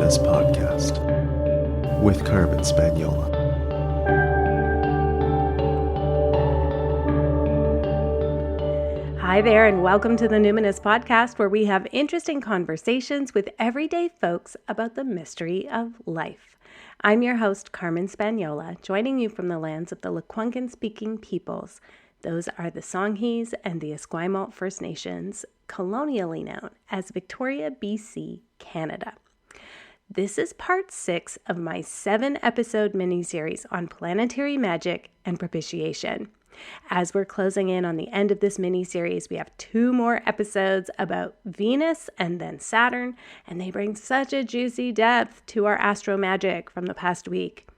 Numinous Podcast with Carmen Spaniola. Hi there, and welcome to the Numinous Podcast, where we have interesting conversations with everyday folks about the mystery of life. I'm your host, Carmen Spaniola, joining you from the lands of the Lekwungen-speaking peoples. Those are the Songhees and the Esquimalt First Nations, colonially known as Victoria, BC, Canada. This is part 6 of my 7-episode miniseries on planetary magic and propitiation. As we're closing in on the end of this mini-series, we have 2 more episodes about Venus and then Saturn, and they bring such a juicy depth to our AstroMagic from the past week.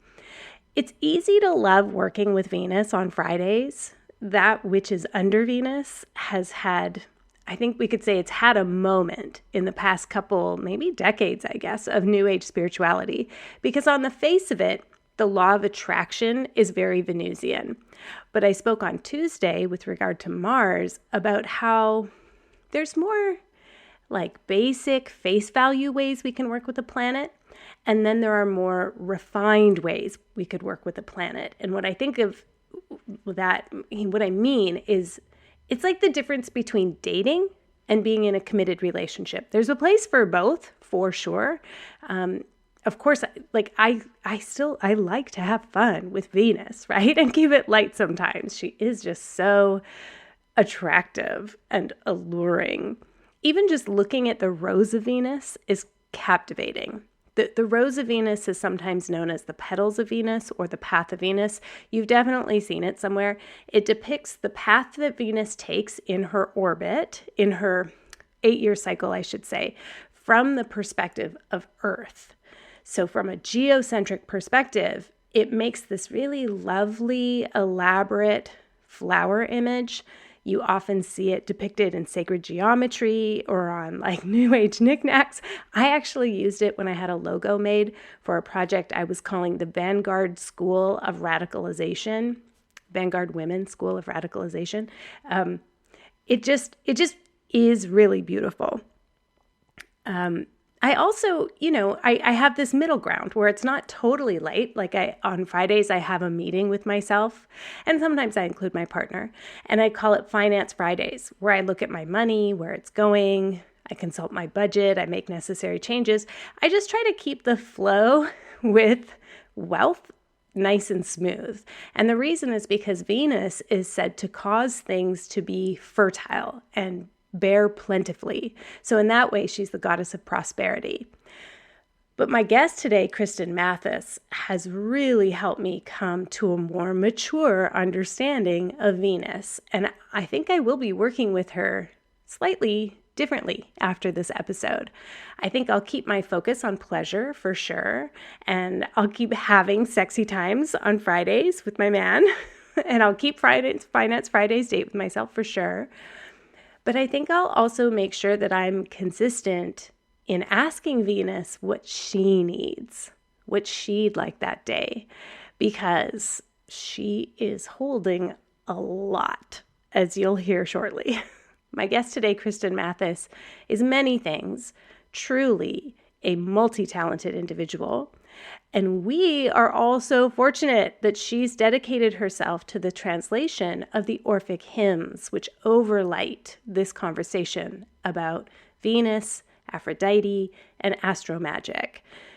It's easy to love working with Venus on Fridays. That which is under Venus has had, I think we could say it's had a moment in the past couple, maybe decades, I guess, of New Age spirituality, because on the face of it, the law of attraction is very Venusian. But I spoke on Tuesday with regard to Mars about how there's more like basic face value ways we can work with the planet. And then there are more refined ways we could work with the planet. And what I think of that, what I mean is it's like the difference between dating and being in a committed relationship. There's a place for both, for sure. Of course, like I like to have fun with Venus, right? And keep it light sometimes. She is just so attractive and alluring. Even just looking at the rose of Venus is captivating. The rose of Venus is sometimes known as the petals of Venus or the path of Venus. You've definitely seen it somewhere. It depicts the path that Venus takes in her orbit, in her 8-year cycle, I should say, from the perspective of Earth. So from a geocentric perspective, it makes this really lovely, elaborate flower image. You often see it depicted in sacred geometry or on like New Age knickknacks. I actually used it when I had a logo made for a project I was calling the Vanguard School of Radicalization, Vanguard Women School of Radicalization. It just is really beautiful. I also, I have this middle ground where it's not totally light. Like on Fridays, I have a meeting with myself, and sometimes I include my partner, and I call it Finance Fridays, where I look at my money, where it's going. I consult my budget. I make necessary changes. I just try to keep the flow with wealth nice and smooth. And the reason is because Venus is said to cause things to be fertile and bear plentifully. So in that way, she's the goddess of prosperity. But my guest today, Kristin Mathis, has really helped me come to a more mature understanding of Venus. And I think I will be working with her slightly differently after this episode. I think I'll keep my focus on pleasure for sure. And I'll keep having sexy times on Fridays with my man. And I'll keep Finance Fridays date with myself for sure. But I think I'll also make sure that I'm consistent in asking Venus what she needs, what she'd like that day, because she is holding a lot, as you'll hear shortly. My guest today, Kristin Mathis, is many things, truly a multi-talented individual. And we are all so fortunate that she's dedicated herself to the translation of the Orphic hymns, which overlight this conversation about Venus, Aphrodite, and AstroMagic.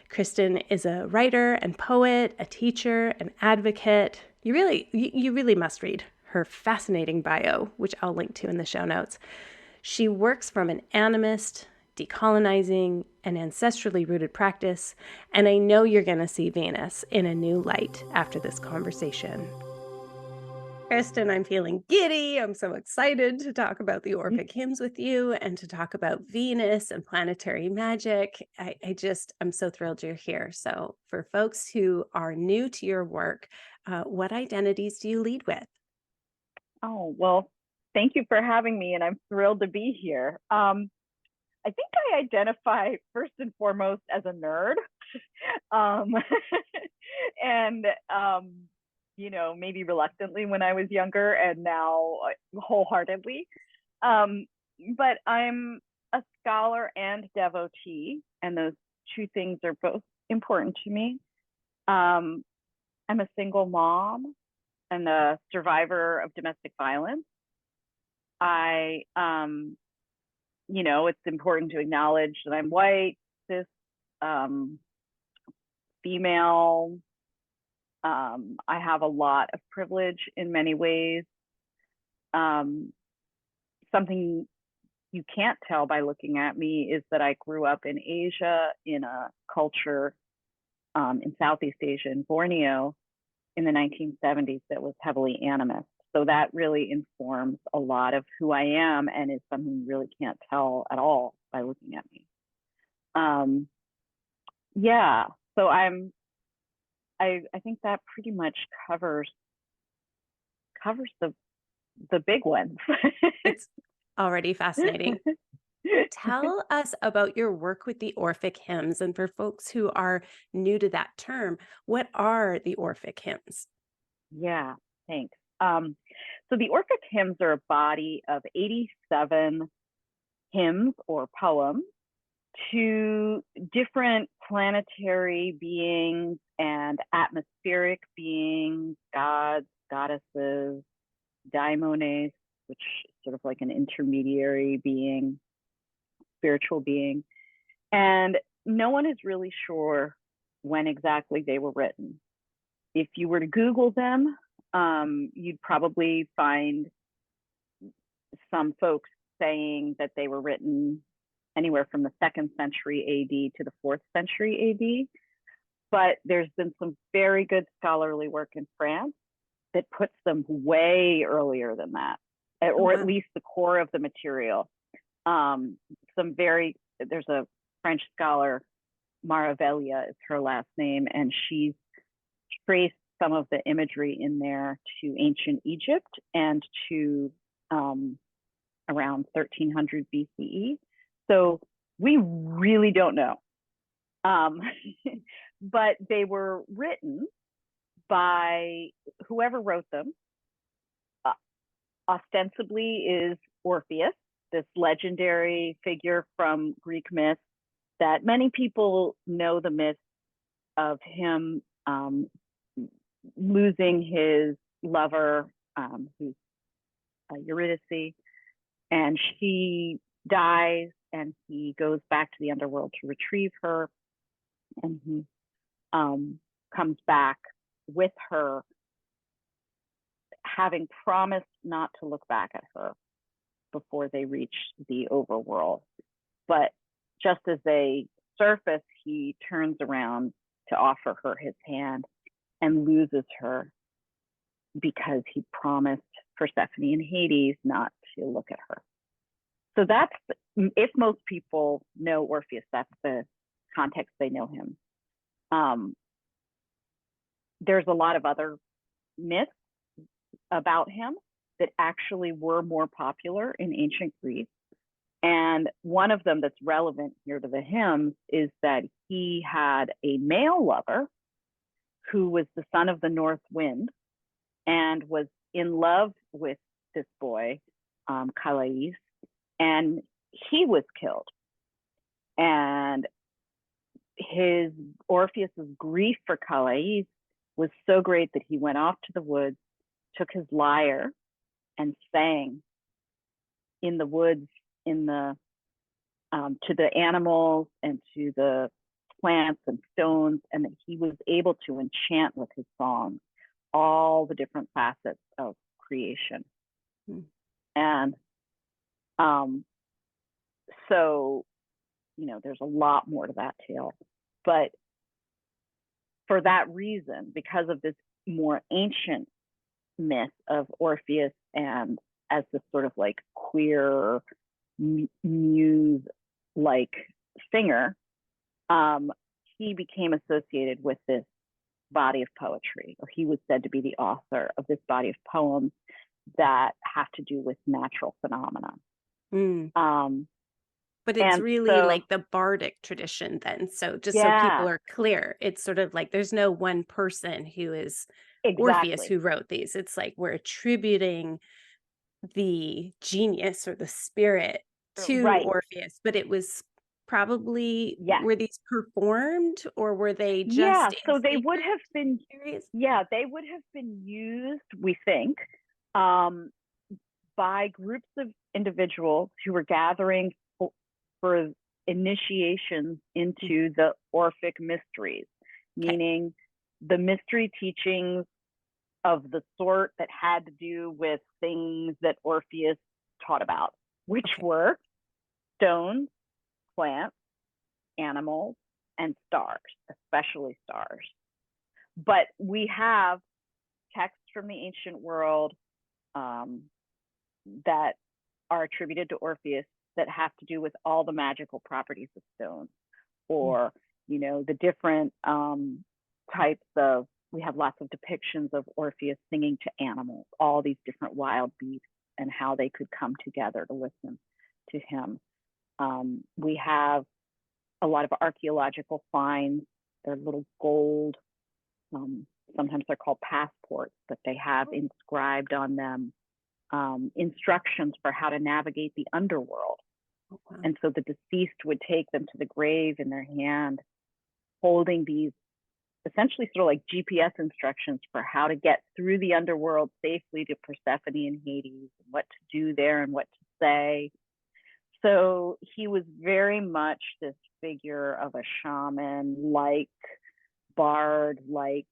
Kristin is a writer and poet, a teacher, an advocate. You really must read her fascinating bio, which I'll link to in the show notes. She works from an animist, decolonizing, and ancestrally rooted practice, and I know you're going to see Venus in a new light after this conversation. Kristin, I'm feeling giddy. I'm so excited to talk about the Orphic hymns with you and to talk about Venus and planetary magic. I'm so thrilled you're here. So for folks who are new to your work, what identities do you lead with? Oh, well, thank you for having me, and I'm thrilled to be here. I think I identify first and foremost as a nerd, and maybe reluctantly when I was younger, and now wholeheartedly. But I'm a scholar and devotee, and those two things are both important to me. I'm a single mom and a survivor of domestic violence. I, it's important to acknowledge that I'm white, cis, female. I have a lot of privilege in many ways. Something you can't tell by looking at me is that I grew up in Asia, in a culture in Southeast Asia, in Borneo, in the 1970s that was heavily animist. So that really informs a lot of who I am and is something you really can't tell at all by looking at me. Yeah, so I think that pretty much covers the big ones. It's already fascinating. Tell us about your work with the Orphic hymns. And for folks who are new to that term, what are the Orphic hymns? Yeah, thanks. So the Orphic hymns are a body of 87 hymns or poems to different planetary beings and atmospheric beings, gods, goddesses, daimones, which is sort of like an intermediary being, spiritual being. And no one is really sure when exactly they were written. If you were to Google them, you'd probably find some folks saying that they were written anywhere from the 2nd century AD to the 4th century AD. But there's been some very good scholarly work in France that puts them way earlier than that, or at least the core of the material. There's a French scholar, Maravelia is her last name, and she's traced some of the imagery in there to ancient Egypt and to around 1300 BCE. So we really don't know. But they were written by whoever wrote them. Ostensibly is Orpheus, this legendary figure from Greek myth that many people know the myth of him losing his lover, who's Eurydice, and she dies and he goes back to the underworld to retrieve her, and he comes back with her, having promised not to look back at her before they reach the overworld. But just as they surface, he turns around to offer her his hand and loses her because he promised Persephone and Hades not to look at her. So that's, if most people know Orpheus, that's the context they know him. There's a lot of other myths about him that actually were more popular in ancient Greece. And one of them that's relevant here to the hymns is that he had a male lover who was the son of the north wind and was in love with this boy, Calais, and he was killed. And Orpheus's grief for Calais was so great that he went off to the woods, took his lyre, and sang in the woods, to the animals and to the plants and stones, and that he was able to enchant with his song all the different facets of creation. And so, there's a lot more to that tale. But for that reason, because of this more ancient myth of Orpheus and as this sort of like queer muse-like singer, he became associated with this body of poetry, or he was said to be the author of this body of poems that have to do with natural phenomena. But it's really like the bardic tradition then. So just so people are clear, it's sort of like there's no one person who is Orpheus who wrote these. It's like we're attributing the genius or the spirit to Orpheus, but it was probably, Yes. were these performed or were they Yeah, just so in they would sacred have been, areas? they would have been used, we think, um, by groups of individuals who were gathering for initiations into the Orphic mysteries, meaning the mystery teachings of the sort that had to do with things that Orpheus taught about, which were stones, plants, animals, and stars, especially stars. But we have texts from the ancient world that are attributed to Orpheus that have to do with all the magical properties of stone, or the different types of. We have lots of depictions of Orpheus singing to animals, all these different wild beasts, and how they could come together to listen to him. We have a lot of archaeological finds. They're little gold. Sometimes they're called passports, but they have inscribed on them instructions for how to navigate the underworld. And so the deceased would take them to the grave in their hand, holding these essentially sort of like GPS instructions for how to get through the underworld safely to Persephone and Hades, and what to do there and what to say. So he was very much this figure of a shaman, like bard, like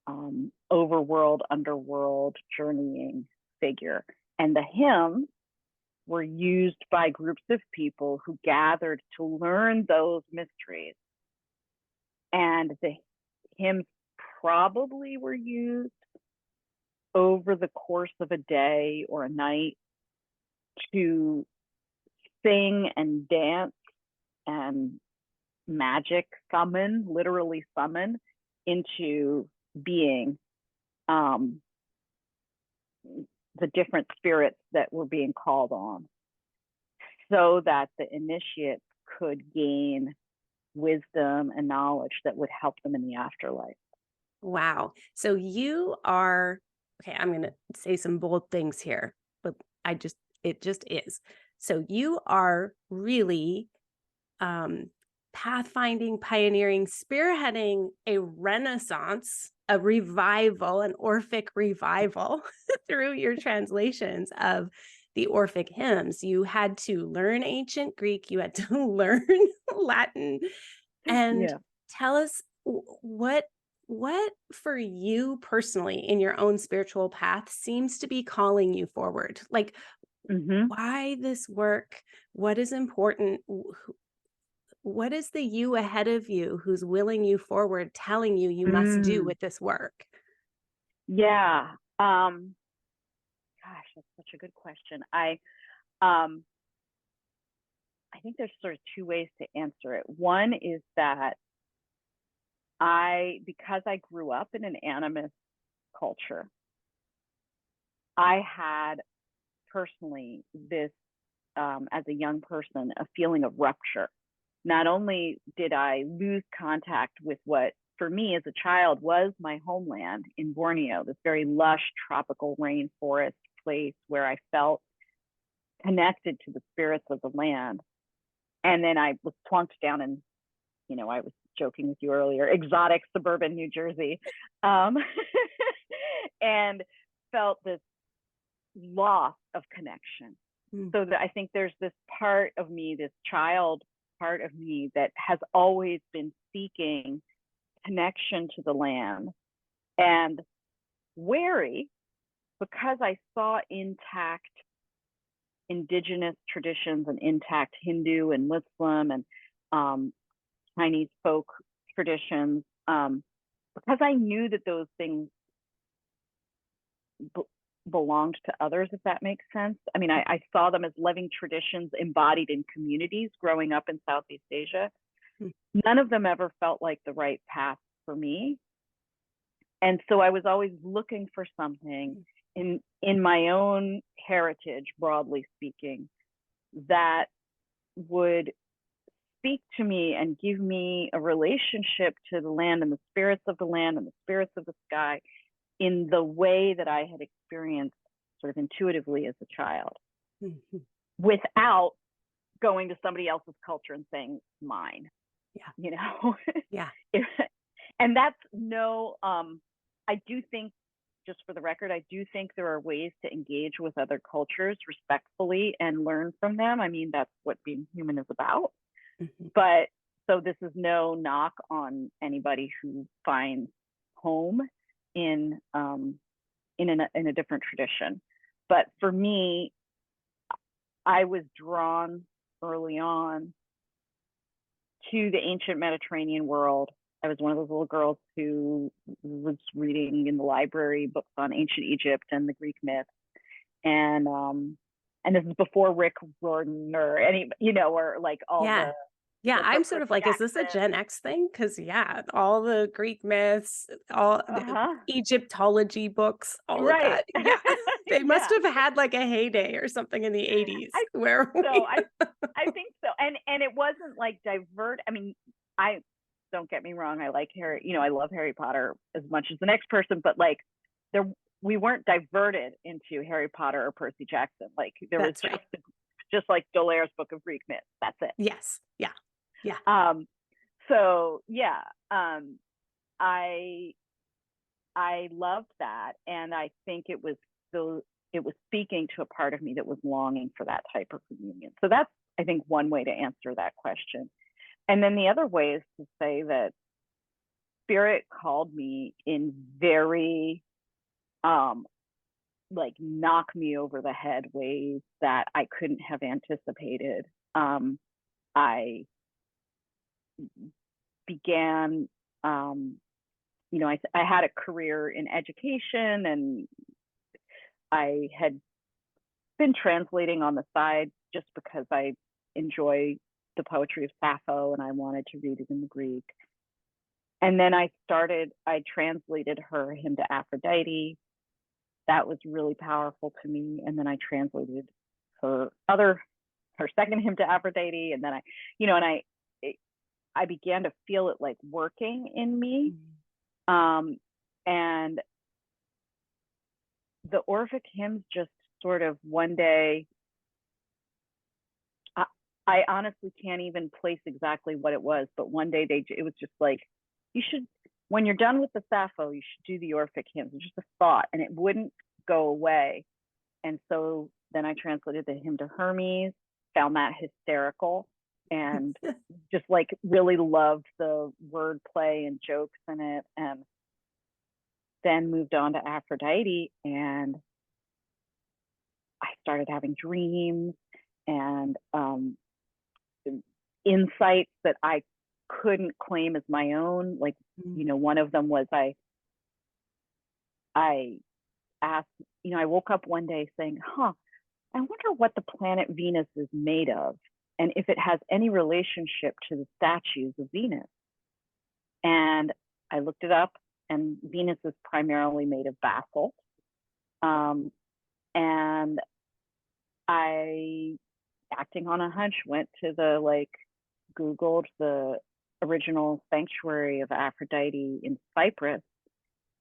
overworld, underworld journeying figure. And the hymns were used by groups of people who gathered to learn those mysteries. And the hymns probably were used over the course of a day or a night to sing and dance and literally summon into being the different spirits that were being called on, so that the initiate could gain wisdom and knowledge that would help them in the afterlife. Wow. So you are, okay, I'm going to say some bold things here, but it just is. So you are really pathfinding, pioneering, spearheading a renaissance, a revival, an Orphic revival through your translations of the Orphic hymns. You had to learn ancient Greek, you had to learn Latin, and tell us what for you personally in your own spiritual path seems to be calling you forward. Like, why this work? What is important? What is the you ahead of you who's willing you forward, telling you must do with this work? Yeah. Gosh, that's such a good question. I think there's sort of two ways to answer it. One is that because I grew up in an animist culture, I had personally this, as a young person, a feeling of rupture. Not only did I lose contact with what, for me as a child, was my homeland in Borneo, this very lush tropical rainforest place where I felt connected to the spirits of the land. And then I was plunked down in, I was joking with you earlier, exotic suburban New Jersey, and felt this loss of connection. So that I think there's this part of me, this child part of me, that has always been seeking connection to the land, and wary, because I saw intact indigenous traditions and intact Hindu and Muslim and Chinese folk traditions, because I knew that those things belonged to others, if that makes sense. I mean, I saw them as living traditions embodied in communities growing up in Southeast Asia. None of them ever felt like the right path for me. And so I was always looking for something in my own heritage, broadly speaking, that would speak to me and give me a relationship to the land and the spirits of the land and the spirits of the sky in the way that I had experienced sort of intuitively as a child, without going to somebody else's culture and saying mine. Yeah. You know? Yeah. And that's I do think, just for the record, I do think there are ways to engage with other cultures respectfully and learn from them. I mean, that's what being human is about. Mm-hmm. But so this is no knock on anybody who finds home in a different tradition. But for me, I was drawn early on to the ancient Mediterranean world. I was one of those little girls who was reading in the library books on ancient Egypt and the Greek myths. And this is before Rick Riordan or any, or like all Yeah. the. Yeah, books I'm of sort of Percy like, is this a Jackson. Gen X thing? Because all the Greek myths, all Uh-huh. Egyptology books, all of Right. that. Yeah, they must Yeah. have had like a heyday or something in the 80s I where so I think so. And it wasn't like I mean, I don't get me wrong, I like Harry, I love Harry Potter as much as the next person, but like we weren't diverted into Harry Potter or Percy Jackson. Like there was That's right. just like Dolaire's Book of Greek Myths. That's it. Yes. Yeah. Yeah. So yeah, I loved that, and I think it was speaking to a part of me that was longing for that type of reunion. So that's, I think, one way to answer that question. And then the other way is to say that Spirit called me in very like knock me over the head ways that I couldn't have anticipated. I began I had a career in education, and I had been translating on the side just because I enjoy the poetry of Sappho and I wanted to read it in the Greek. And then I translated her hymn to Aphrodite. That was really powerful to me. And then I translated her second hymn to Aphrodite. And then I began to feel it like working in me. And the Orphic hymns just sort of one day, I honestly can't even place exactly what it was, but one day it was just like, when you're done with the Sappho, you should do the Orphic hymns. It's just a thought, and it wouldn't go away. And so then I translated the hymn to Hermes, found that hysterical, and just like really loved the wordplay and jokes in it. And then moved on to Aphrodite, and I started having dreams and insights that I couldn't claim as my own. Like, one of them was I asked, I woke up one day saying, I wonder what the planet Venus is made of, and if it has any relationship to the statues of Venus. And I looked it up, and Venus is primarily made of basalt. And I, acting on a hunch, went to Googled the original sanctuary of Aphrodite in Cyprus.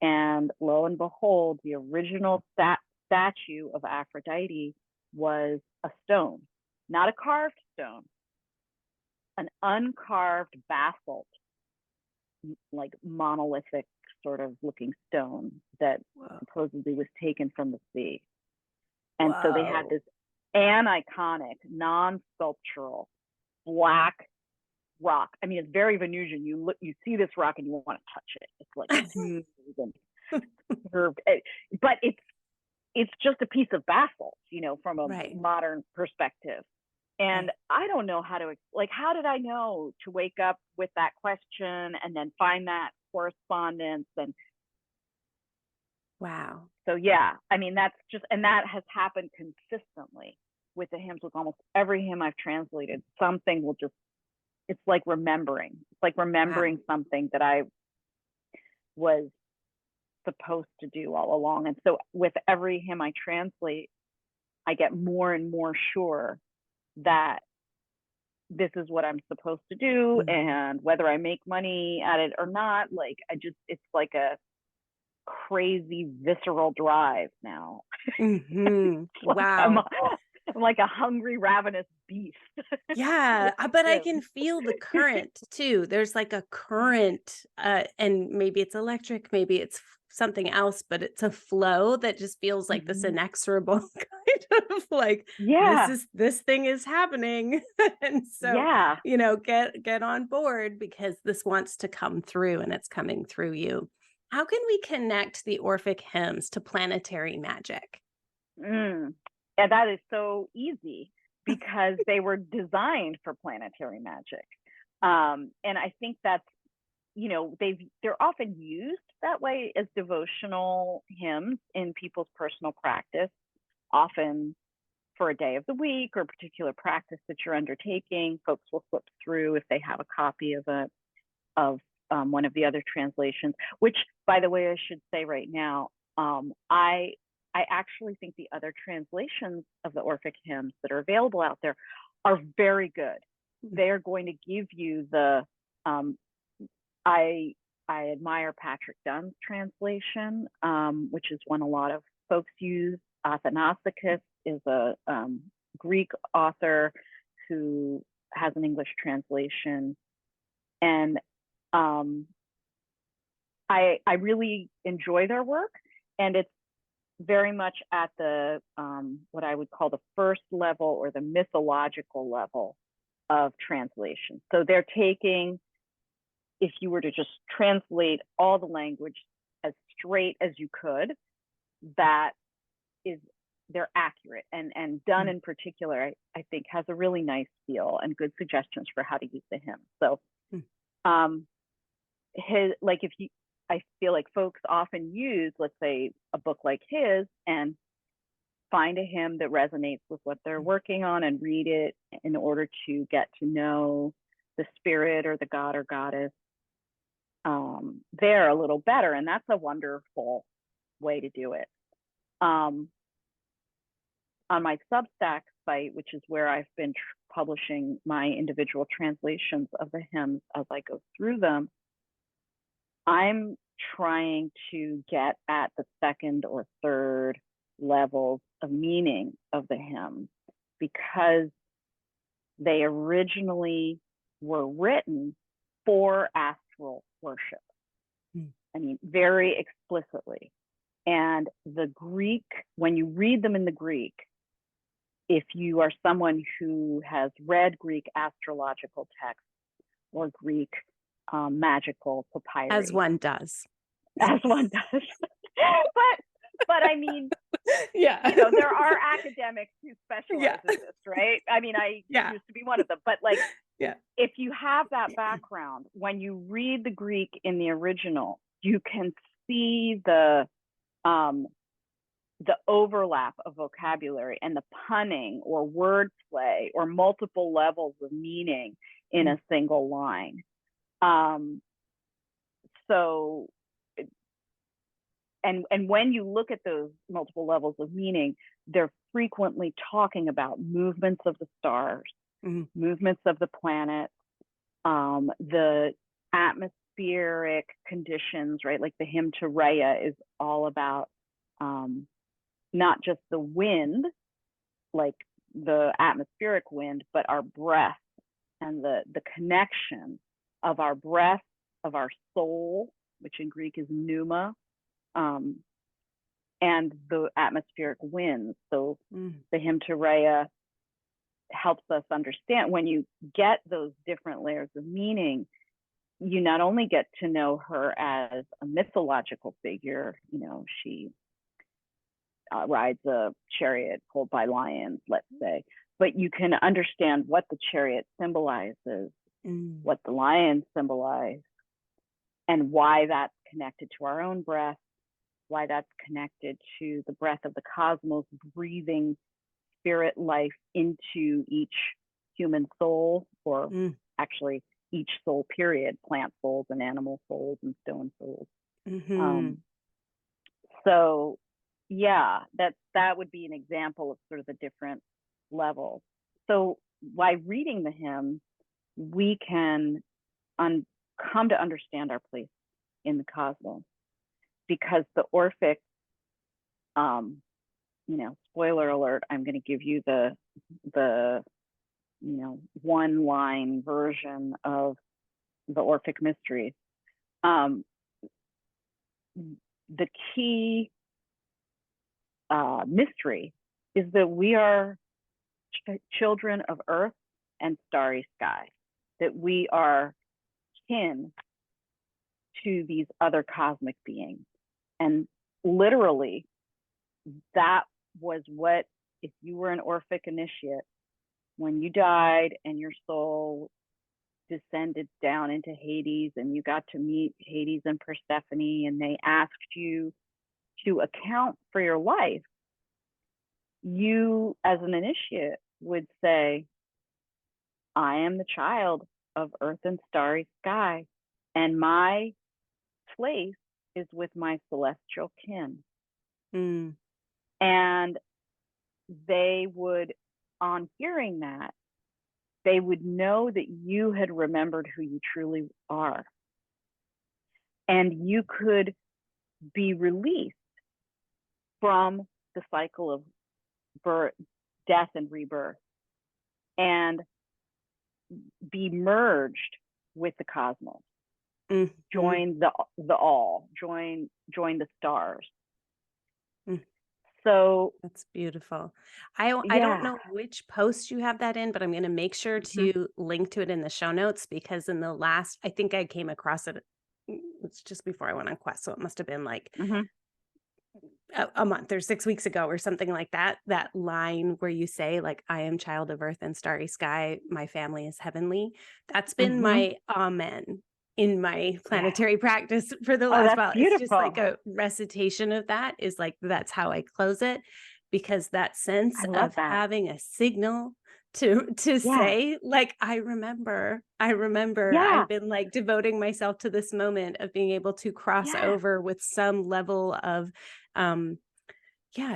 And lo and behold, the original statue of Aphrodite was a stone, not a carved stone, an uncarved basalt, like monolithic sort of looking stone that supposedly was taken from the sea. And so they had this aniconic, non-sculptural, black rock. I mean, it's very Venusian. You see this rock and you want to touch it. It's like smooth and but it's just a piece of basalt, from a modern perspective. And I don't know how did I know to wake up with that question and then find that correspondence? And wow. So yeah, I mean, that has happened consistently with the hymns. With almost every hymn I've translated, something will it's like remembering. It's like remembering something that I was supposed to do all along. And so with every hymn I translate, I get more and more sure that this is what I'm supposed to do. And whether I make money at it or not, it's like a crazy visceral drive now. Wow. I'm like a hungry, ravenous beast. Yeah, with but I can him. feel the current too. There's like a current, and maybe it's electric, maybe it's something else, but it's a flow that just feels like this Mhm. inexorable kind of like Yeah, this thing is happening. And so, yeah. get on board because this wants to come through and it's coming through you. How can we connect the Orphic hymns to planetary magic? Mm. And that is so easy because they were designed for planetary magic. And I think that's, they're often used that way as devotional hymns in people's personal practice, often for a day of the week or a particular practice that you're undertaking. Folks will flip through if they have a copy of one of the other translations, which, by the way, I should say right now, I actually think the other translations of the Orphic hymns that are available out there are very good. They're going to give you the I admire Patrick Dunn's translation, which is one a lot of folks use. Athanasicus is a Greek author who has an English translation, and I really enjoy their work, and it's very much at the what I would call the first level or the mythological level of translation. So they're taking, if you were to just translate all the language as straight as you could, that is, they're accurate, and Dunn in particular, I think, has a really nice feel and good suggestions for how to use the hymn. So if you, I feel like folks often use, let's say, a book like his and find a hymn that resonates with what they're working on and read it in order to get to know the spirit or the god or goddess there a little better. And that's a wonderful way to do it. On my Substack site, which is where I've been publishing my individual translations of the hymns as I go through them, I'm trying to get at the second or third levels of meaning of the hymn because they originally were written for astral worship. I mean, very explicitly. And the Greek, when you read them in the Greek, if you are someone who has read Greek astrological texts or Greek magical As papyri, one does. as one does, but I mean, Yeah. there are academics who specialize in this, right? I mean, I used to be one of them, but like, if you have that background, when you read the Greek in the original, you can see the overlap of vocabulary and the punning or wordplay or multiple levels of meaning in a single line. So, and when you look at those multiple levels of meaning, they're frequently talking about movements of the stars, movements of the planets, the atmospheric conditions, right? Like the hymn to Rhea is all about not just the wind, like the atmospheric wind, but our breath and the connection of our breath, of our soul, which in Greek is pneuma, and the atmospheric winds. So the hymn to Rhea helps us understand, when you get those different layers of meaning, you not only get to know her as a mythological figure, she rides a chariot pulled by lions, let's say, but you can understand what the chariot symbolizes, what the lions symbolize, and why that's connected to our own breath, why that's connected to the breath of the cosmos, breathing spirit life into each human soul, or actually each soul, period, plant souls and animal souls and stone souls. So yeah, that would be an example of sort of the different levels. So by reading the hymn, we can come to understand our place in the cosmos, because the Orphic spoiler alert, I'm going to give you the one line version of the Orphic Mysteries. The key mystery is that we are children of earth and starry sky, that we are kin to these other cosmic beings. And literally, that was what, if you were an Orphic initiate, when you died and your soul descended down into Hades and you got to meet Hades and Persephone, and they asked you to account for your life, you as an initiate would say, I am the child of earth and starry sky, and my place is with my celestial kin. Mm. And they would, on hearing that, they would know that you had remembered who you truly are. And you could be released from the cycle of birth, death, and rebirth, and be merged with the cosmos. Mm-hmm. Join the all, join the stars. Mm. So That's beautiful. I don't know which post you have that in, but I'm going to make sure to link to it in the show notes, because in the last, I think I came across it. It's just before I went on quest, so it must have been like a month or 6 weeks ago or something like that. That line where you say, like, I am child of earth and starry sky, my family is heavenly. That's been my amen in my planetary practice for the last while. Beautiful. It's just like a recitation of that, is like, that's how I close it, because that sense of having a signal to say, like, I remember I've been like devoting myself to this moment of being able to cross over with some level of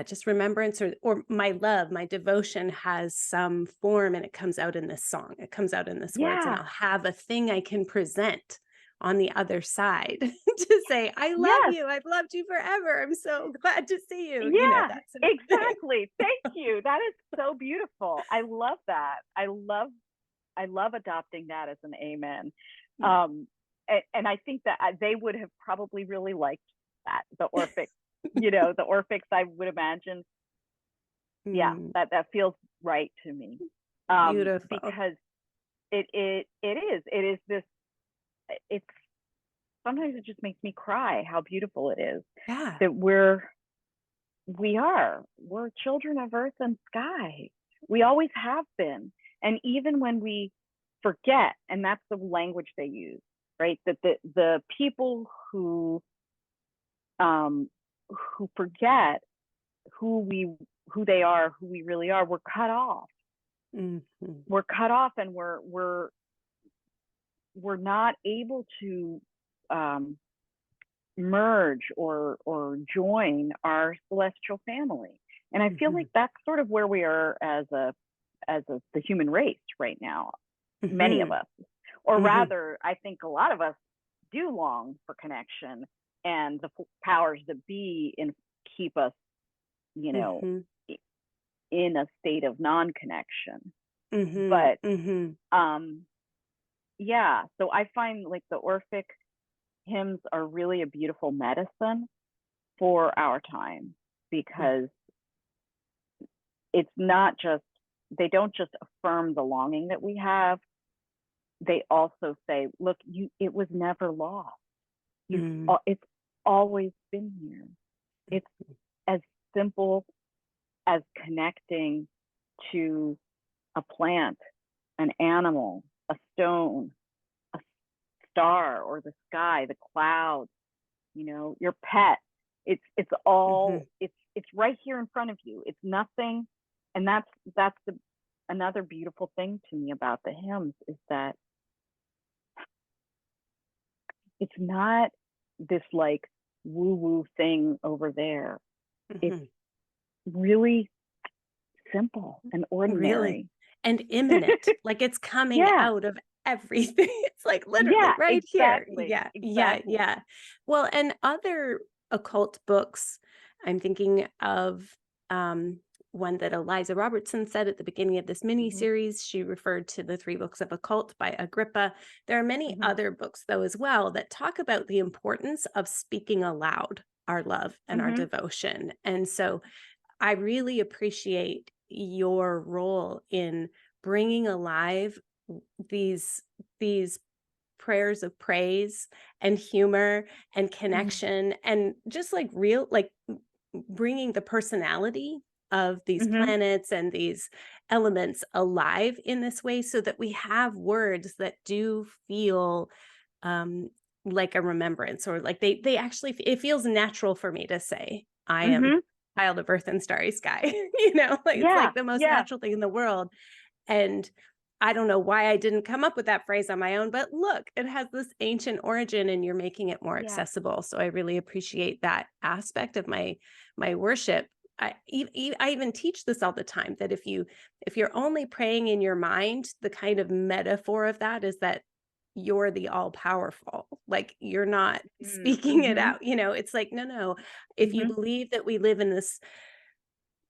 just remembrance, or my love, my devotion has some form, and it comes out in this song, it comes out in this words, and I'll have a thing I can present on the other side to say, I love you, I've loved you forever, I'm so glad to see you. That's exactly. Thank you. That is so beautiful. I love that. I love adopting that as an amen. And I think that they would have probably really liked that, the Orphic. The Orphics, I would imagine. That feels right to me. Beautiful. Because it is this, it's sometimes it just makes me cry how beautiful it is that we're children of earth and sky. We always have been. And even when we forget, and that's the language they use, right? That the people who forget who they are, who we really are, we're cut off. We're cut off, and we're not able to merge or join our celestial family. And I feel like that's sort of where we are as the human race right now. Many of us, or rather, I think a lot of us do long for connection, and the powers that be keep us, in a state of non-connection. But so I find like the Orphic hymns are really a beautiful medicine for our time, because it's not just, they don't just affirm the longing that we have, they also say, look, it was never lost. It's always been here. It's as simple as connecting to a plant, an animal, a stone, a star, or the sky, the clouds, your pet. It's all it's right here in front of you. It's nothing. And that's another beautiful thing to me about the hymns, is that it's not this like woo-woo thing over there. It's really simple and ordinary. And imminent. Like, it's coming out of everything. It's like literally right here. Yeah. Well, and other occult books, I'm thinking of one that Eliza Robertson said at the beginning of this mini-series. She referred to the 3 books of occult by Agrippa. There are many other books, though, as well, that talk about the importance of speaking aloud our love and our devotion. And so I really appreciate your role in bringing alive these prayers of praise and humor and connection and just like real, like bringing the personality of these planets and these elements alive in this way, so that we have words that do feel like a remembrance, or like they actually, it feels natural for me to say, I am child of earth and starry sky. Like it's like the most natural thing in the world. And I don't know why I didn't come up with that phrase on my own, but look, it has this ancient origin and you're making it more accessible. So I really appreciate that aspect of my worship. I even teach this all the time, that if you're only praying in your mind, the kind of metaphor of that is that you're the all powerful, like you're not speaking it out. It's like, no, if you believe that we live in this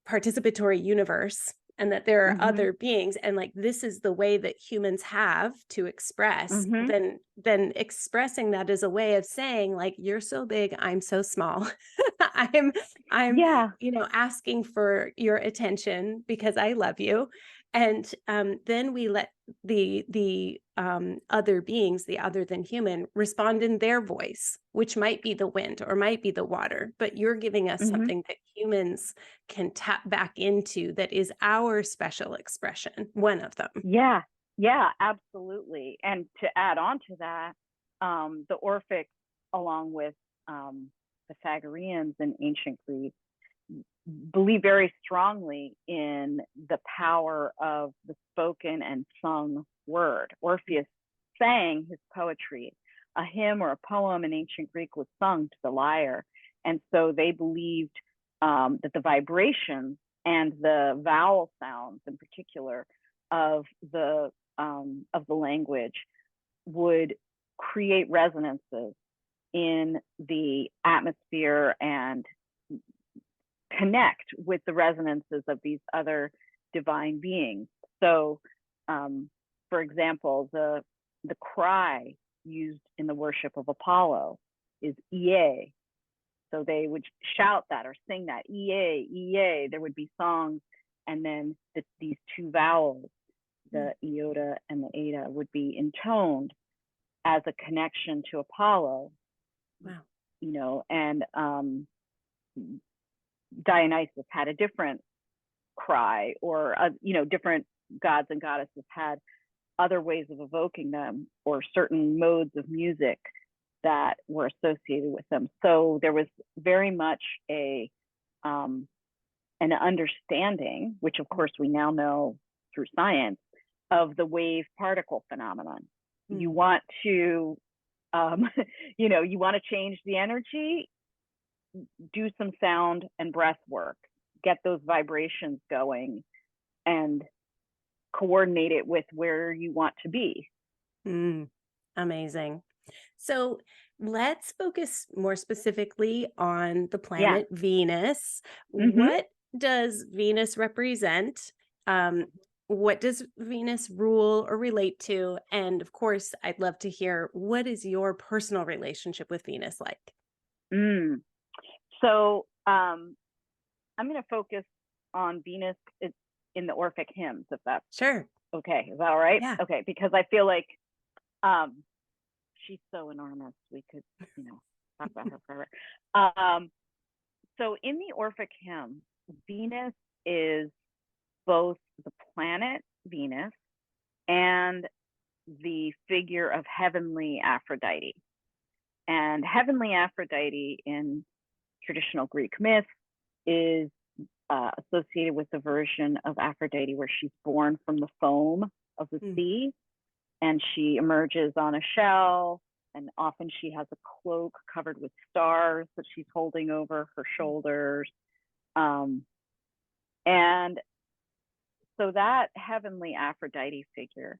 participatory universe and that there are other beings, and like this is the way that humans have to express, then expressing that is a way of saying, like, you're so big, I'm so small. I'm asking for your attention because I love you. And then we let the other beings, the other than human, respond in their voice, which might be the wind or might be the water, but you're giving us something that humans can tap back into, that is our special expression, one of them. Yeah, absolutely. And to add on to that, the Orphic, along with Pythagoreans in ancient Greece, believe very strongly in the power of the spoken and sung word. Orpheus sang his poetry. A hymn or a poem in ancient Greek was sung to the lyre. And so they believed that the vibrations and the vowel sounds in particular of the language would create resonances in the atmosphere and connect with the resonances of these other divine beings. So, for example, the cry used in the worship of Apollo is Ie. So they would shout that or sing that, Ie, Ie. There would be songs, and then these 2 vowels, the iota and the eta, would be intoned as a connection to Apollo. Wow. And Dionysus had a different cry, or different gods and goddesses had other ways of evoking them, or certain modes of music that were associated with them. So there was very much an understanding, which of course we now know through science, of the wave particle phenomenon. You want to you want to change the energy, do some sound and breath work, get those vibrations going, and coordinate it with where you want to be. Amazing. So let's focus more specifically on the planet Venus. What does Venus represent? What does Venus rule or relate to? And of course, I'd love to hear, what is your personal relationship with Venus like? So I'm going to focus on Venus in the Orphic hymns, if that's sure. Okay. Is that all right? Yeah. Okay. Because I feel like she's so enormous. We could, talk about her forever. So in the Orphic hymn, Venus is both the planet Venus and the figure of heavenly Aphrodite. And heavenly Aphrodite in traditional Greek myth is associated with the version of Aphrodite where she's born from the foam of the sea, and she emerges on a shell, and often she has a cloak covered with stars that she's holding over her shoulders. And so that heavenly Aphrodite figure,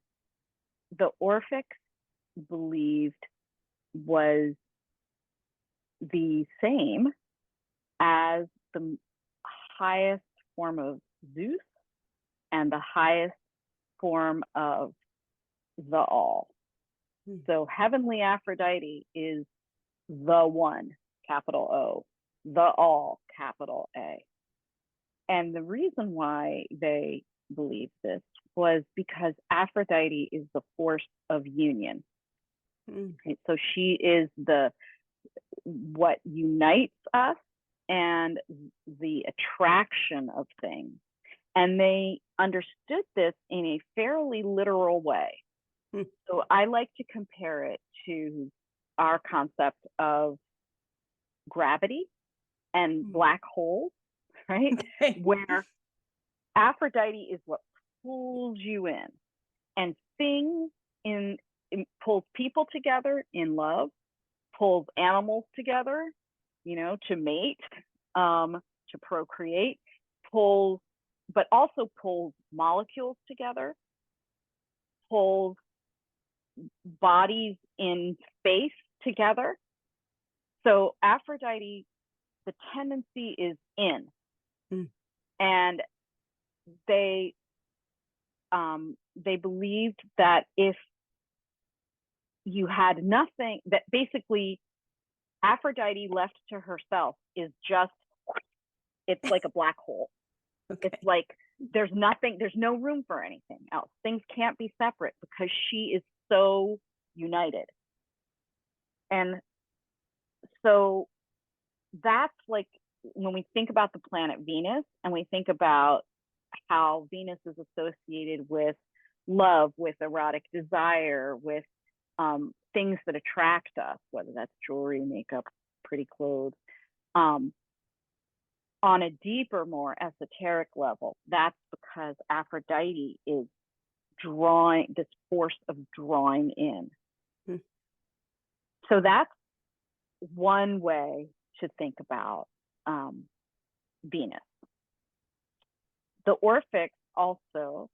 the Orphics believed was the same as the highest form of Zeus and the highest form of the all. So heavenly Aphrodite is the one, capital O, the all, capital A. And the reason why they believed this was because Aphrodite is the force of union. Right? So she is what unites us and the attraction of things. And they understood this in a fairly literal way. So I like to compare it to our concept of gravity and black holes, right? Where Aphrodite is what pulls you in, and things pulls people together in love, pulls animals together, to mate, to procreate, but also pulls molecules together, pulls bodies in space together. So Aphrodite, the tendency is in. And they believed that if you had nothing, that basically Aphrodite left to herself is just, it's like a black hole. Okay. It's like there's no room for anything else. Things can't be separate because she is so united. And so that's like when we think about the planet Venus and we think about how Venus is associated with love, with erotic desire, with things that attract us, whether that's jewelry, makeup, pretty clothes. On a deeper, more esoteric level, that's because Aphrodite is drawing, this force of drawing in. So that's one way to think about Venus. The Orphics also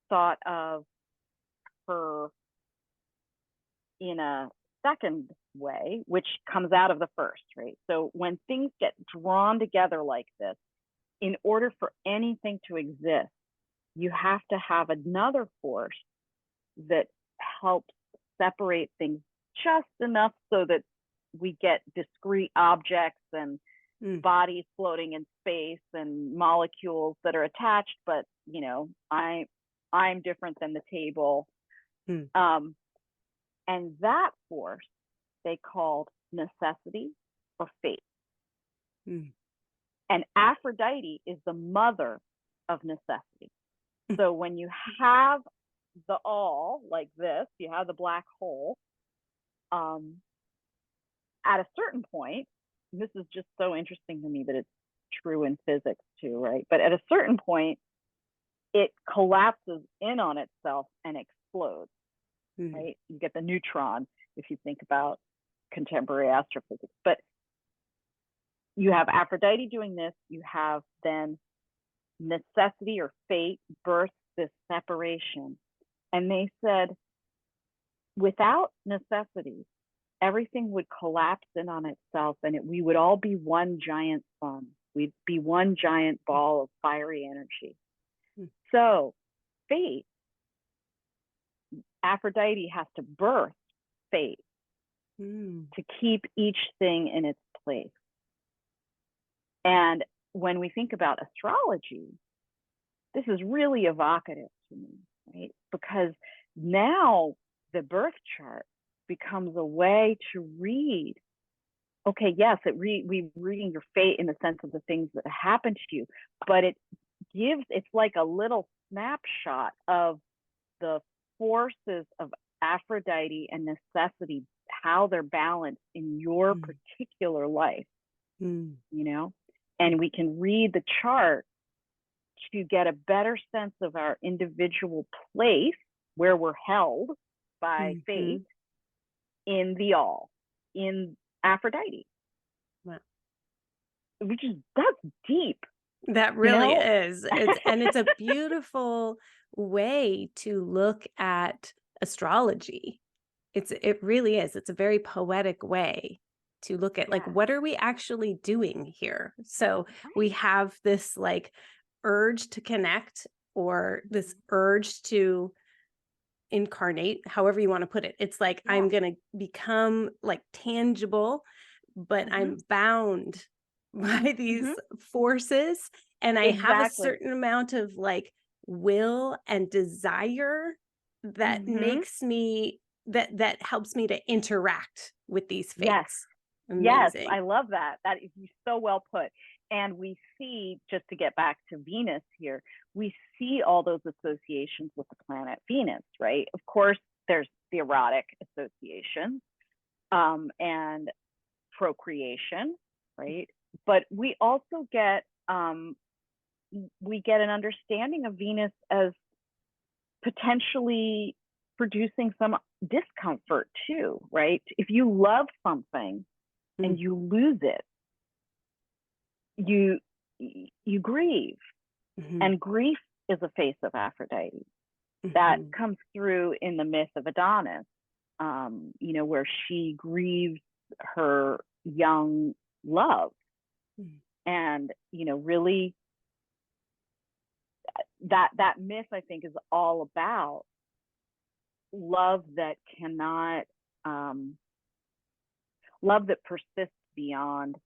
thought of her in a second way, which comes out of the first, right? So when things get drawn together like this, in order for anything to exist, you have to have another force that helps separate things just enough so that we get discrete objects and bodies floating in space and molecules that are attached, but I'm different than the table. And that force they called necessity or fate. And Aphrodite is the mother of necessity. So when you have the all like this, you have the black hole, at a certain point, this is just so interesting to me that it's true in physics too, right? But at a certain point, it collapses in on itself and explodes, right? You get the neutron if you think about contemporary astrophysics. But you have Aphrodite doing this, you have then necessity or fate births this separation. And they said, without necessity, everything would collapse in on itself and we would all be one giant sun. We'd be one giant ball of fiery energy. So fate, Aphrodite has to birth fate to keep each thing in its place. And when we think about astrology, this is really evocative to me, right? Because now the birth chart becomes a way to read. Okay, yes, we're reading your fate in the sense of the things that happen to you, but it's like a little snapshot of the forces of Aphrodite and necessity, how they're balanced in your particular life, and we can read the chart to get a better sense of our individual place where we're held by fate in the all, in Aphrodite. Wow. That's deep. That really is. It's a beautiful way to look at astrology. It really is. It's a very poetic way to look at, like, Yeah. what are we actually doing here? So we have this like urge to connect, or this urge to incarnate, however you want to put it. It's like, Yeah. I'm going to become like tangible, but I'm bound by these forces. And I have a Exactly. certain amount of like will and desire that makes me, that helps me to interact with these Yes. fates. Yes, Amazing. I love that. That is so well put. And we see, just to get back to Venus here, we see all those associations with the planet Venus, right? Of course, there's the erotic association and procreation, right? But we also get an understanding of Venus as potentially producing some discomfort too, right? If you love something and you lose it, you grieve. And grief is a face of Aphrodite that comes through in the myth of Adonis, where she grieves her young love. And really, that myth, I think, is all about love that cannot love that persists beyond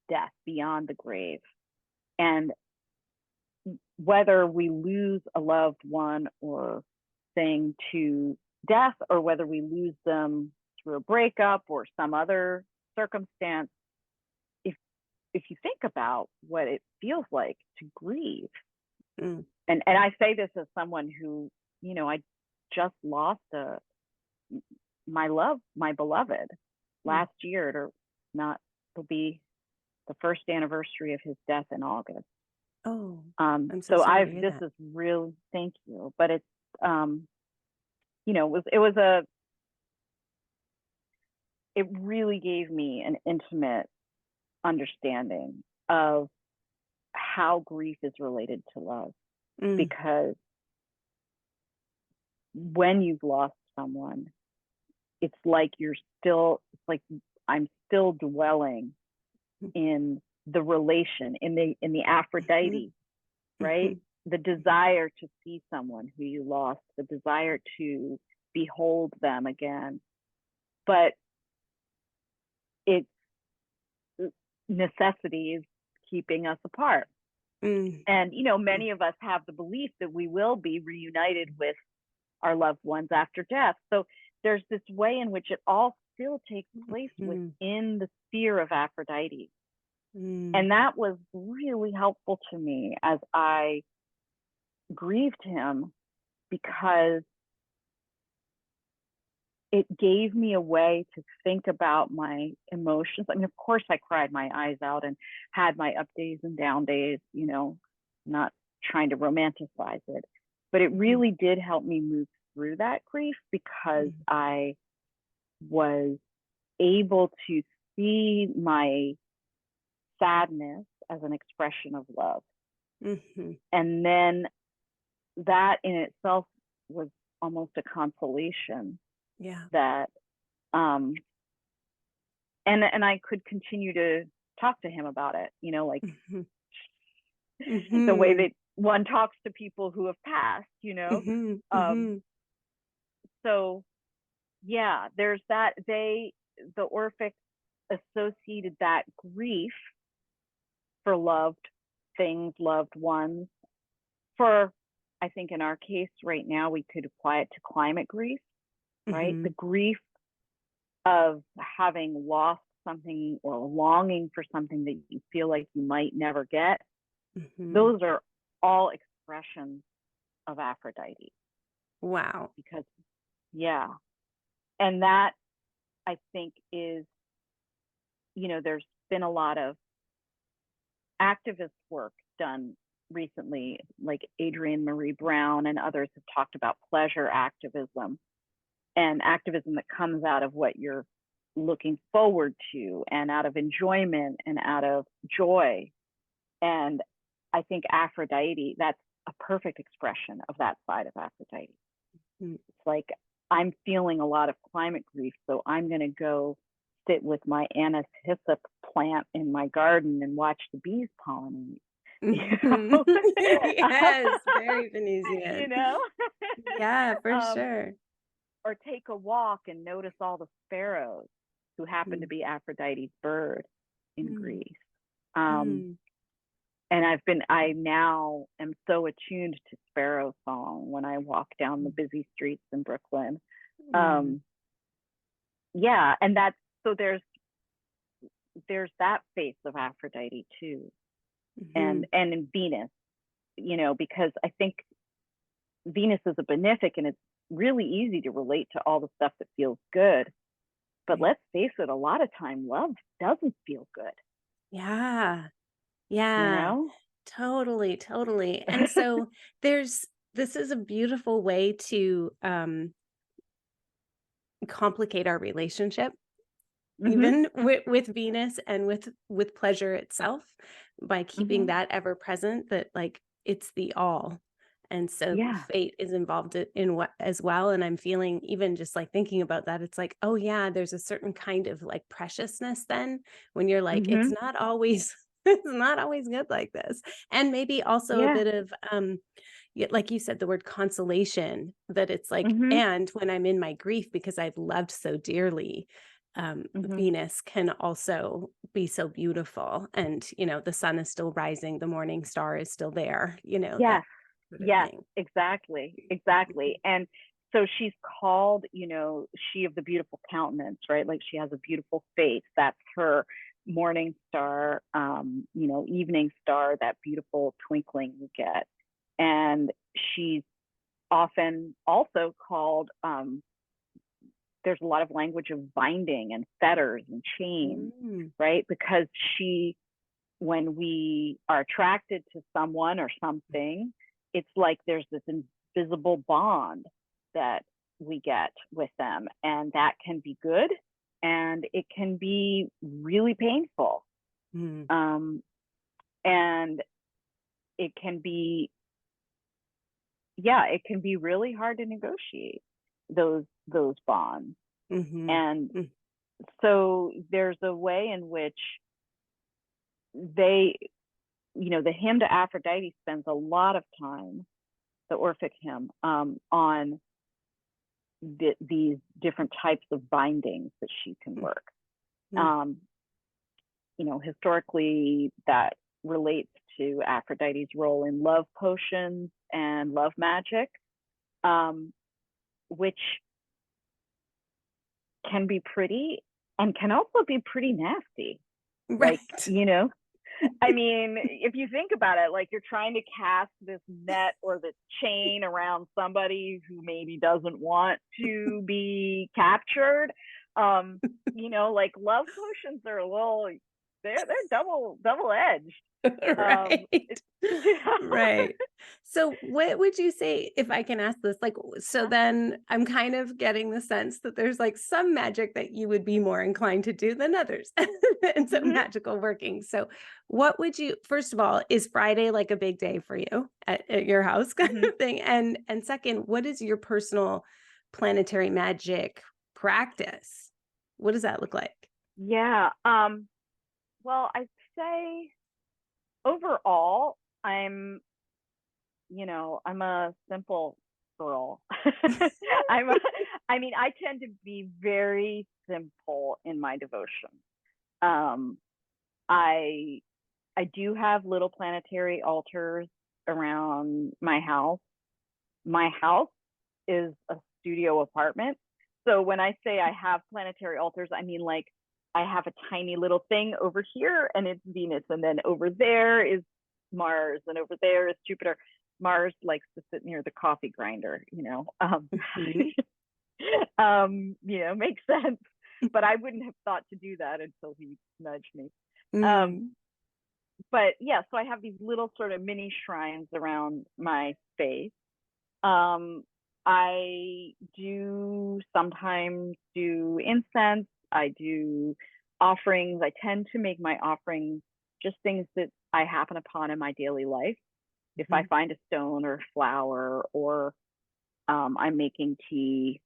death, beyond the grave. And whether we lose a loved one or thing to death, or whether we lose them through a breakup or some other circumstance, if you think about what it feels like to grieve, and I say this as someone who, I just lost my beloved last year. It'll be the first anniversary of his death in August. Oh, I'm so sorry to hear that. Is real. Thank you. But it's, it really gave me an intimate understanding of how grief is related to love, because when you've lost someone, it's like I'm still dwelling in the relation, in the Aphrodite, right? The desire to see someone who you lost, the desire to behold them again. But it's necessity is keeping us apart. And, many of us have the belief that we will be reunited with our loved ones after death. So there's this way in which it all still takes place within the sphere of Aphrodite. And that was really helpful to me as I grieved him, because it gave me a way to think about my emotions. I mean, of course, I cried my eyes out and had my up days and down days, not trying to romanticize it. But it really did help me move through that grief, because I was able to see my sadness as an expression of love. And then that in itself was almost a consolation. That and I could continue to talk to him about it, the way that one talks to people who have passed, so yeah, there's that. The Orphic associated that grief for loved things, loved ones. For, I think in our case right now, we could apply it to climate grief, right? The grief of having lost something or longing for something that you feel like you might never get. Those are all expressions of Aphrodite. Wow. Because, yeah. And that, I think, is, there's been a lot of activist work done recently, like Adrienne Marie Brown and others have talked about pleasure activism, and activism that comes out of what you're looking forward to, and out of enjoyment and out of joy. And I think Aphrodite, that's a perfect expression of that side of Aphrodite. It's like, I'm feeling a lot of climate grief, so I'm going to go sit with my anise hyssop plant in my garden and watch the bees pollinate. Yes, very You Venusian. know? Yeah, for um, sure. or take a walk and notice all the sparrows who happen to Mm, be Aphrodite's bird in mm, Greece. Um, mm, and I now am so attuned to sparrow song when I walk down the busy streets in Brooklyn. mm, Yeah, and that's, so there's that face of Aphrodite too, mhm. and in Venus, because I think Venus is a benefic, and it's really easy to relate to all the stuff that feels good. But Right. let's face it, a lot of time love doesn't feel good, Yeah. you Yeah. know? Totally, totally. And so this is a beautiful way to complicate our relationship, Mhm. even with Venus and with pleasure itself, by keeping Mhm. that ever present, that like it's the all. And so Yeah. fate is involved in what as well. And I'm feeling, even just like thinking about that, it's like, oh yeah, there's a certain kind of like preciousness then, when you're like, it's Mhm. not always it's not always good like this. And maybe also a Yeah. bit of like you said, the word consolation, that it's like, Mhm. and when I'm in my grief because I've loved so dearly, Mhm. Venus can also be so beautiful. And, the sun is still rising, the morning star is still there, that Yes. sort of Yes, thing. exactly. Exactly. And so she's called, she of the beautiful countenance, right? Like she has a beautiful face. That's her morning star, evening star, that beautiful twinkling you get. And she's often also called, there's a lot of language of binding and fetters and chains, Mm, right? Because when we are attracted to someone or something, it's like there's this invisible bond that we get with them. And that can be good, and it can be really painful. mm, Um, and it can be, yeah, it can be really hard to negotiate those bonds. mhm, And mm, so there's a way in which they, the hymn to Aphrodite spends a lot of time, the Orphic hymn, on these different types of bindings that she can mm, work. mm, Um, Historically, that relates to Aphrodite's role in love potions and love magic, um, which can be pretty and can also be pretty nasty. Like, right. I mean, if you think about it, like you're trying to cast this net or this chain around somebody who maybe doesn't want to be captured. Like love potions are a little, they're double edged. Right. Yeah. Right. So what would you say, if I can ask this, like, so then I'm kind of getting the sense that there's like some magic that you would be more inclined to do than others, and some Mhm. magical working. So what would you, first of all, is Friday like a big day for you at your house kind Mhm. of thing? And second, what is your personal planetary magic practice? What does that look like? Yeah. Well, I'd say overall, I'm a simple girl. I'm a, I mean, I tend to be very simple in my devotion. Um, I I do have little planetary altars around my house. My house is a studio apartment. So when I say I have planetary altars, I mean like I have a tiny little thing over here and it's Venus, and then over there is Mars, and over there is Jupiter. Mars likes to sit near the coffee grinder, Mhm. makes sense. But I wouldn't have thought to do that until he nudged me. Um, Mm, but yeah, so I have these little sort of mini shrines around my space. Um, I do sometimes do incense. I do offerings. I tend to make my offerings just things that I happen upon in my daily life. If I mhm, find a stone or flower, or I'm making tea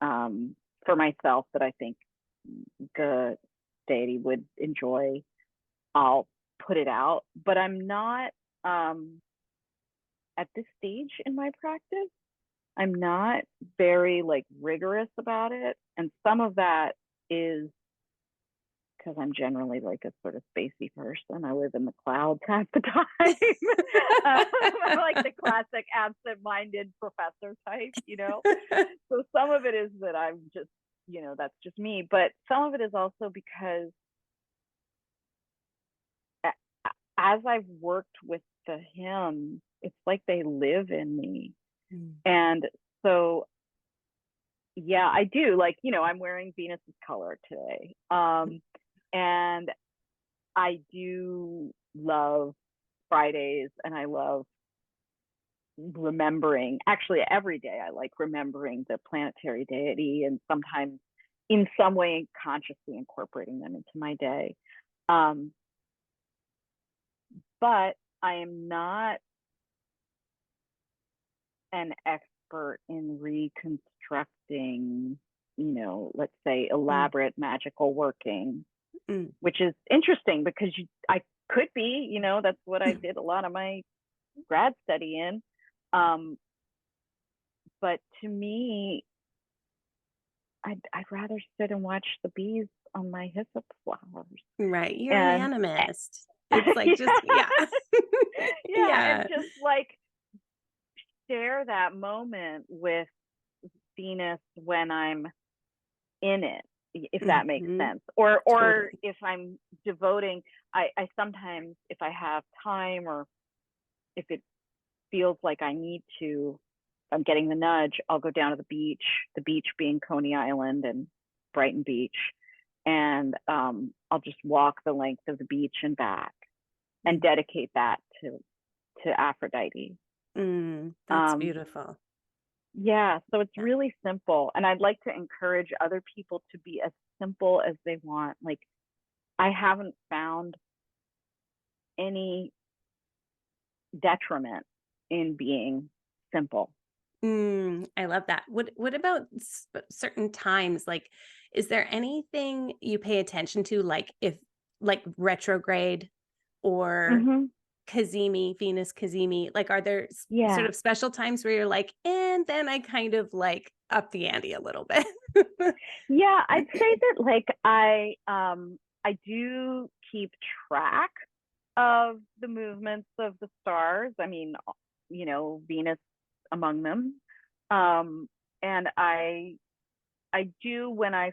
for myself that I think the deity would enjoy, I'll put it out. But I'm not, at this stage in my practice, I'm not very like rigorous about it. And some of that is because I'm generally like a sort of spacey person. I live in the clouds half the time. I'm like the classic absent-minded professor type, you know? So some of it is that I'm just, you know, that's just me. But some of it is also because as I've worked with the hymns, it's like they live in me. And so, yeah, I do. Like, you know, I'm wearing Venus's color today. And I do love Fridays, and I love remembering, actually every day I like remembering the planetary deity, and sometimes in some way consciously incorporating them into my day. But I am not an expert in reconstructing, you know, let's say elaborate magical working, which is interesting because I could be, you know, that's what I did a lot of my grad study in. But to me, I'd rather sit and watch the bees on my hyssop flowers. Right. You're an animist. It's like, yeah. just, yeah. Yeah. And just like share that moment with Venus when I'm in it, if that makes sense. Or Totally. if I'm devoting, I sometimes, if I have time or if it feels like I need to, I'm getting the nudge, I'll go down to the beach being Coney Island and Brighton Beach. And I'll just walk the length of the beach and back and dedicate that to Aphrodite. That's beautiful. Yeah, so it's really simple. And I'd like to encourage other people to be as simple as they want. Like, I haven't found any detriment in being simple. I love that. What about certain times? Like, is there anything you pay attention to, like if like retrograde or Cazimi, Venus Cazimi? Like, are there sort of special times where you're like, and then I kind of like up the ante a little bit? Yeah, I'd say that like I do keep track of the movements of the stars. I mean, you know, Venus among them. And I do, when I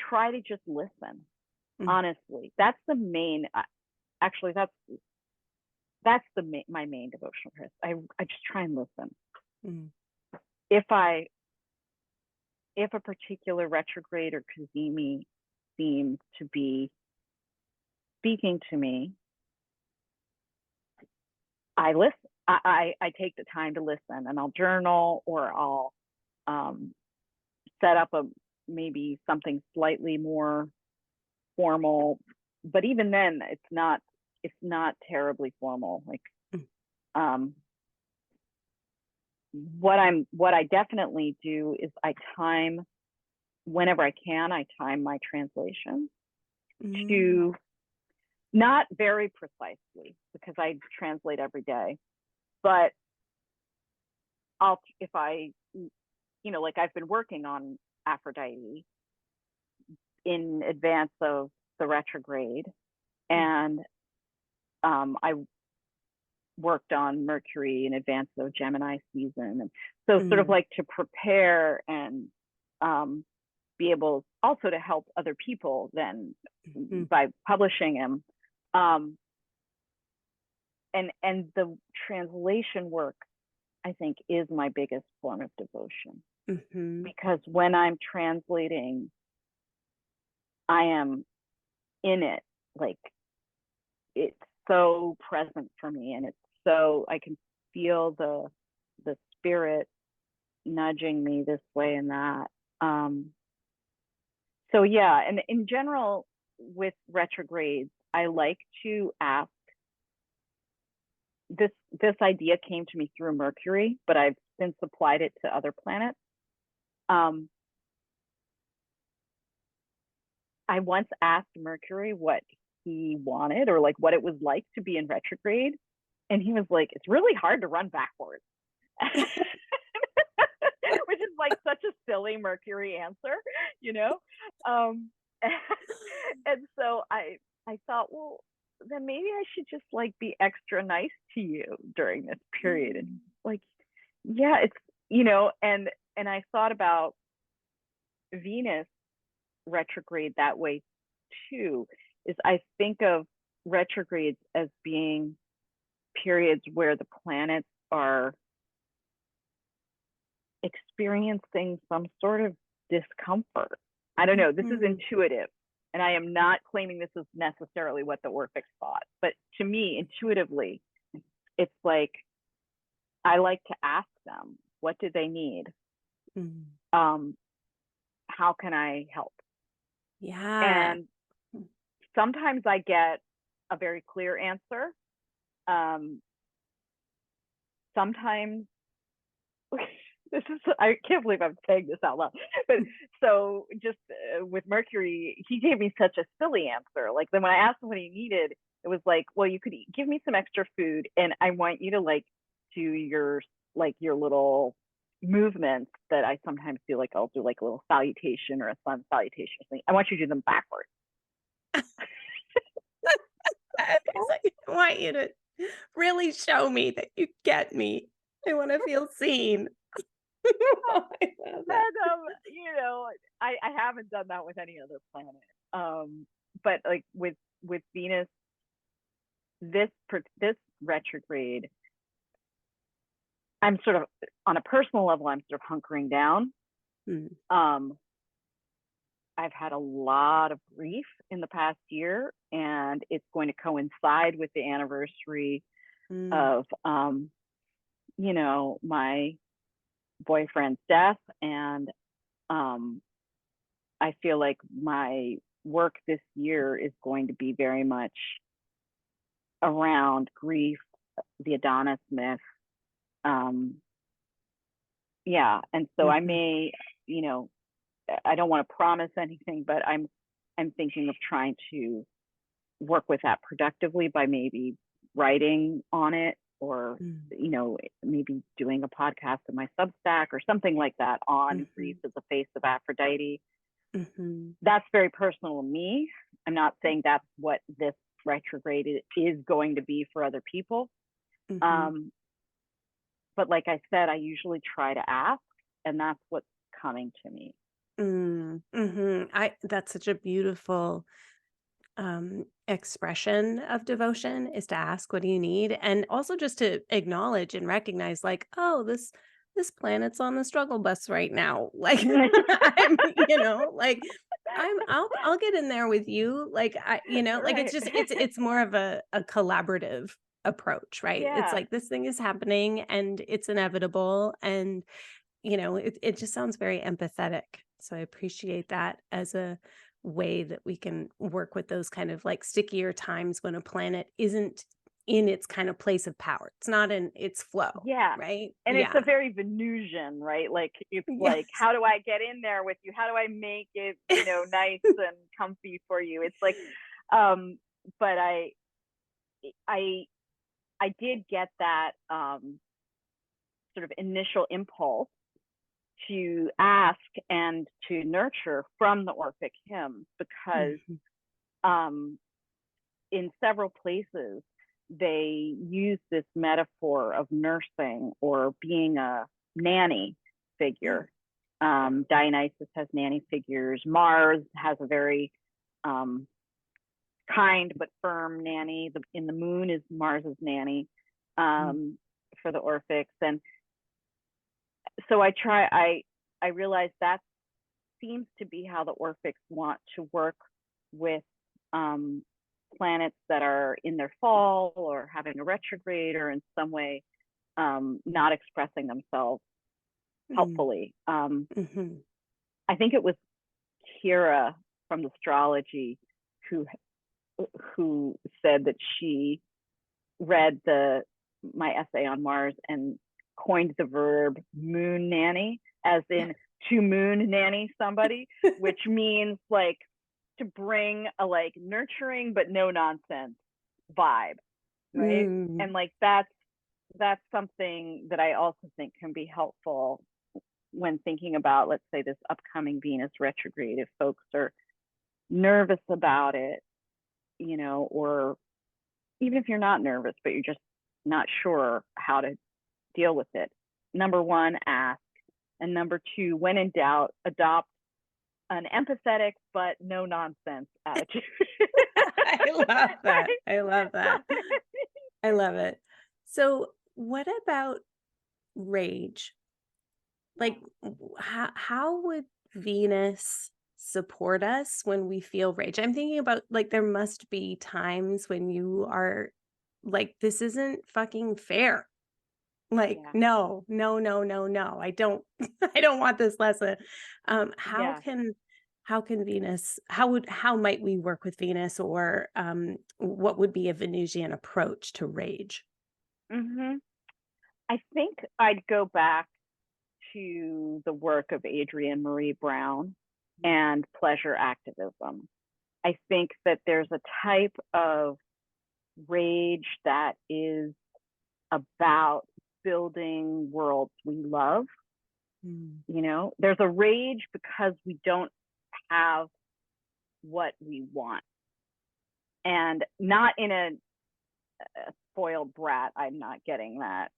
try to just listen, honestly. That's the main, actually that's my main devotional practice. I just try and listen. If a particular retrograde or Cazimi seems to be speaking to me, I listen. I take the time to listen, and I'll journal, or I'll set up maybe something slightly more formal. But even then, it's not terribly formal. Like, what I definitely do is whenever I can, I time my translation to, not very precisely because I translate every day, but if I, you know, like I've been working on Aphrodite in advance of the retrograde, and I worked on Mercury in advance of Gemini season. And so sort of like to prepare and be able also to help other people then by publishing him. And the translation work, I think, is my biggest form of devotion. Because when I'm translating, I am in it. Like, it's so present for me, and it's so, I can feel the spirit nudging me this way and that. So yeah, and in general with retrogrades, I like to ask, this idea came to me through Mercury, but I've since applied it to other planets. I once asked Mercury what he wanted or like what it was like to be in retrograde. And he was like, it's really hard to run backwards. Which is like such a silly Mercury answer, you know? And so I thought, well, then maybe I should just like be extra nice to you during this period. And like, yeah, it's, and I thought about Venus retrograde that way too, is I think of retrogrades as being periods where the planets are experiencing some sort of discomfort. I don't know, this is intuitive, and I am not claiming this is necessarily what the Orphics thought, but to me, intuitively, it's like, I like to ask them, what do they need? How can I help? Yeah. And sometimes I get a very clear answer. Sometimes I can't believe I'm saying this out loud, but so just with Mercury, he gave me such a silly answer. Like then when I asked him what he needed, it was like, well, you could give me some extra food, and I want you to like do your little movements that I sometimes do. Like I'll do like a little salutation or a sun salutation or something. I want you to do them backwards. I want you to really show me that you get me. I want to feel seen. Oh, I love that. And, I haven't done that with any other planet. But like with Venus, this retrograde, I'm sort of on a personal level, I'm sort of hunkering down. I've had a lot of grief in the past year, and it's going to coincide with the anniversary of my boyfriend's death, and I feel like my work this year is going to be very much around grief, the Adonis myth. And so I may, I don't want to promise anything, but I'm thinking of trying to work with that productively by maybe writing on it, or maybe doing a podcast in my Substack or something like that on grief as a face of Aphrodite. That's very personal to me. I'm not saying that's what this retrograde is going to be for other people. But like I said, I usually try to ask, and that's what's coming to me. That's such a beautiful expression of devotion, is to ask, what do you need? And also just to acknowledge and recognize, like, oh, this planet's on the struggle bus right now. Like, I'll get in there with you. Like, like it's just, it's more of a collaborative approach, right? Yeah. It's like, this thing is happening and it's inevitable. And, it just sounds very empathetic. So I appreciate that as a way that we can work with those kind of like stickier times when a planet isn't in its kind of place of power. It's not in its flow. Yeah. Right. And it's a very Venusian, right? Like it's like, how do I get in there with you? How do I make it, nice and comfy for you? It's like, but I did get that sort of initial impulse to ask and to nurture from the Orphic hymns, because in several places they use this metaphor of nursing or being a nanny figure. Dionysus has nanny figures. Mars has a very kind but firm nanny. In the moon is Mars's nanny for the Orphics. And so I realized that seems to be how the Orphics want to work with planets that are in their fall or having a retrograde, or in some way not expressing themselves helpfully. I think it was Kira from the astrology who said that she read my essay on Mars and coined the verb moon nanny, as in to moon nanny somebody, which means like to bring a like nurturing but no nonsense vibe, right? And like that's something that I also think can be helpful when thinking about, let's say, this upcoming Venus retrograde. If folks are nervous about it, you know, or even if you're not nervous, but you're just not sure how to deal with it. Number one, ask. And number two, when in doubt, adopt an empathetic but no nonsense attitude. I love that. I love that. I love it. So what about rage? Like, how would Venus support us when we feel rage? I'm thinking about, like, there must be times when you are like, this isn't fucking fair. Like, Yeah. no, no, no, no, no. I don't I don't want this lesson. Yeah. How can Venus, how might we work with Venus, or what would be a Venusian approach to rage? Mm-hmm. I think I'd go back to the work of Adrienne Marie Brown and pleasure activism. I think that there's a type of rage that is about building worlds we love. You know, there's a rage because we don't have what we want, and not in a spoiled brat. I'm not getting that,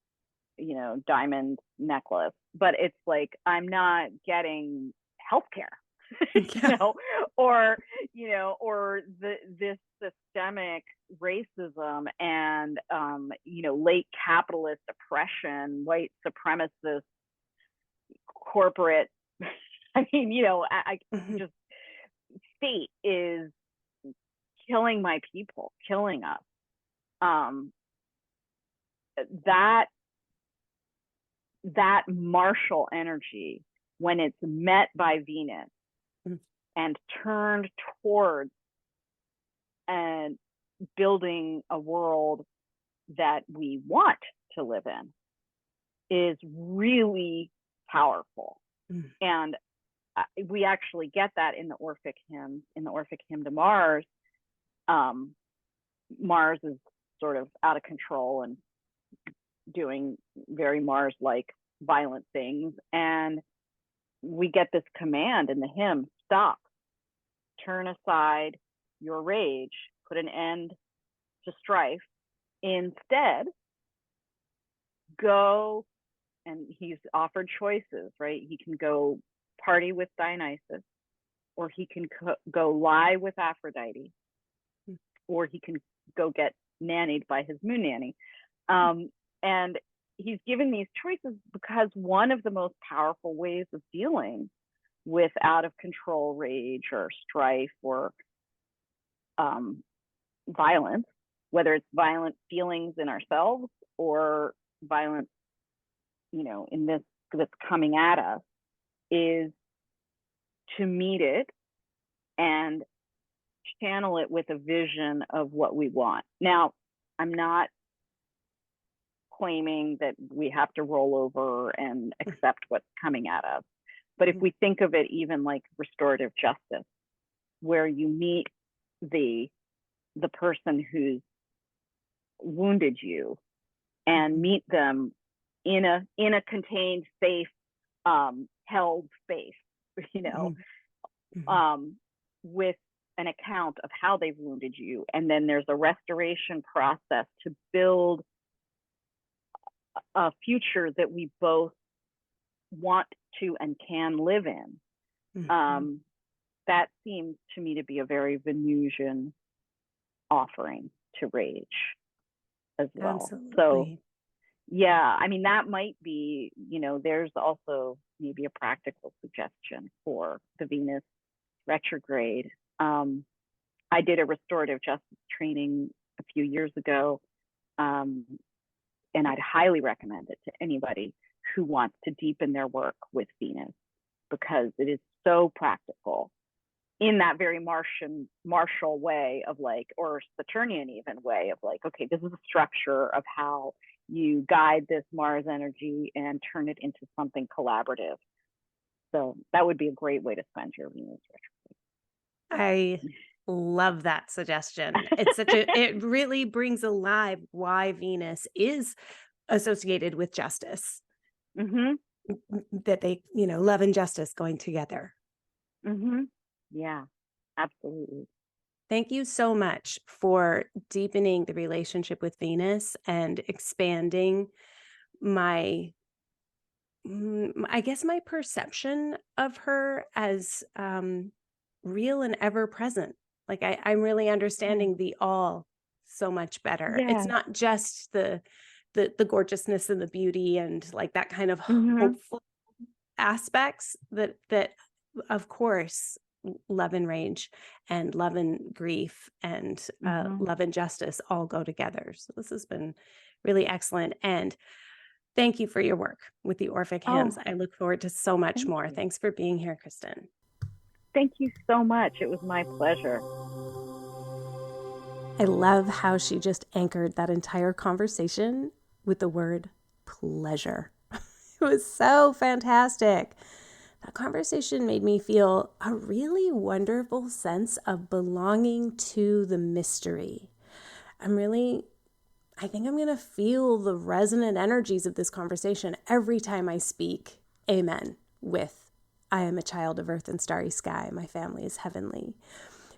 you know, diamond necklace, but it's like I'm not getting healthcare, you know, or this systemic racism and you know, late capitalist oppression, white supremacist corporate. I mean, you know, I just state is killing my people, killing us. That martial energy, when it's met by Venus and turned towards and building a world that we want to live in, is really powerful. And we actually get that in the Orphic hymns. In the Orphic hymn to Mars, Mars is sort of out of control and doing very Mars-like violent things. And we get this command in the hymn: stop, turn aside your rage, put an end to strife. Instead, go, and he's offered choices, right? He can go party with Dionysus, or he can go lie with Aphrodite, or he can go get nannied by his moon nanny. And he's given these choices because one of the most powerful ways of dealing with out of control rage or strife or violence, whether it's violent feelings in ourselves or violence, you know, in this that's coming at us, is to meet it and channel it with a vision of what we want. Now, I'm not claiming that we have to roll over and accept what's coming at us, but if we think of it even like restorative justice, where you meet the person who's wounded you and meet them in a contained, safe, held space, you know, with an account of how they've wounded you, and then there's a restoration process to build a future that we both want to and can live in. That seems to me to be a very Venusian offering to rage as well. Absolutely. So yeah, I mean, that might be, you know, there's also maybe a practical suggestion for the Venus retrograde. I did a restorative justice training a few years ago, and I'd highly recommend it to anybody who wants to deepen their work with Venus, because it is so practical in that very martial way of like, or Saturnian even way of like, okay, this is a structure of how you guide this Mars energy and turn it into something collaborative. So that would be a great way to spend your Venus retrograde. I love that suggestion. It really brings alive why Venus is associated with justice, Mm-hmm. that they, love and justice going together. Mm-hmm. Yeah, absolutely. Thank you so much for deepening the relationship with Venus and expanding my, I guess, my perception of her as real and ever present. Like I'm really Yeah. understanding the all so much better. It's Yeah. not just the gorgeousness and the beauty and like that kind of Mm-hmm. hopeful aspects that of course love and rage and love and grief and Mm-hmm. love and justice all go together. So this has been really excellent, and thank you for your work with the Orphic hymns. Oh, I look forward to so much thank more. you. Thanks for being here, Kristin. Thank you so much. It was my pleasure. I love how she just anchored that entire conversation with the word pleasure. It was so fantastic. That conversation made me feel a really wonderful sense of belonging to the mystery. I think I'm going to feel the resonant energies of this conversation every time I speak amen with I am a child of earth and starry sky. My family is heavenly,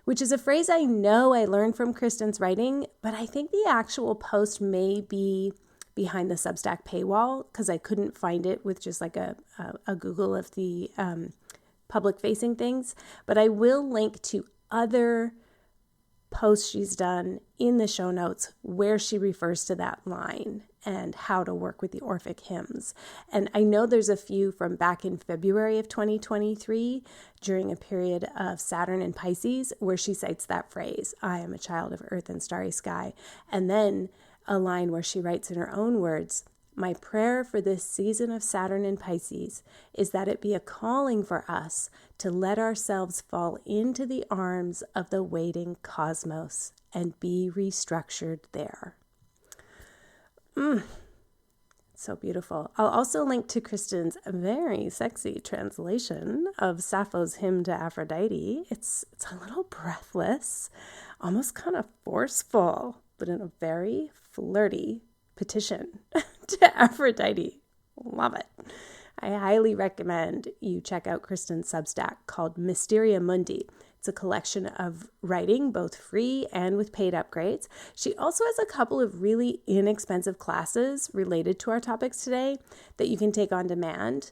which is a phrase I know I learned from Kristin's writing, but I think the actual post may be behind the Substack paywall because I couldn't find it with just like a Google of the public facing things. But I will link to other posts she's done in the show notes where she refers to that line and how to work with the Orphic hymns. And I know there's a few from back in February of 2023 during a period of Saturn and Pisces where she cites that phrase, I am a child of earth and starry sky. And then a line where she writes in her own words, my prayer for this season of Saturn and Pisces is that it be a calling for us to let ourselves fall into the arms of the waiting cosmos and be restructured there. So beautiful. I'll also link to Kristin's very sexy translation of Sappho's hymn to Aphrodite. It's a little breathless, almost kind of forceful, but in a very flirty petition to Aphrodite. Love it. I highly recommend you check out Kristin's Substack called Mysteria Mundi. It's a collection of writing, both free and with paid upgrades. She also has a couple of really inexpensive classes related to our topics today that you can take on demand.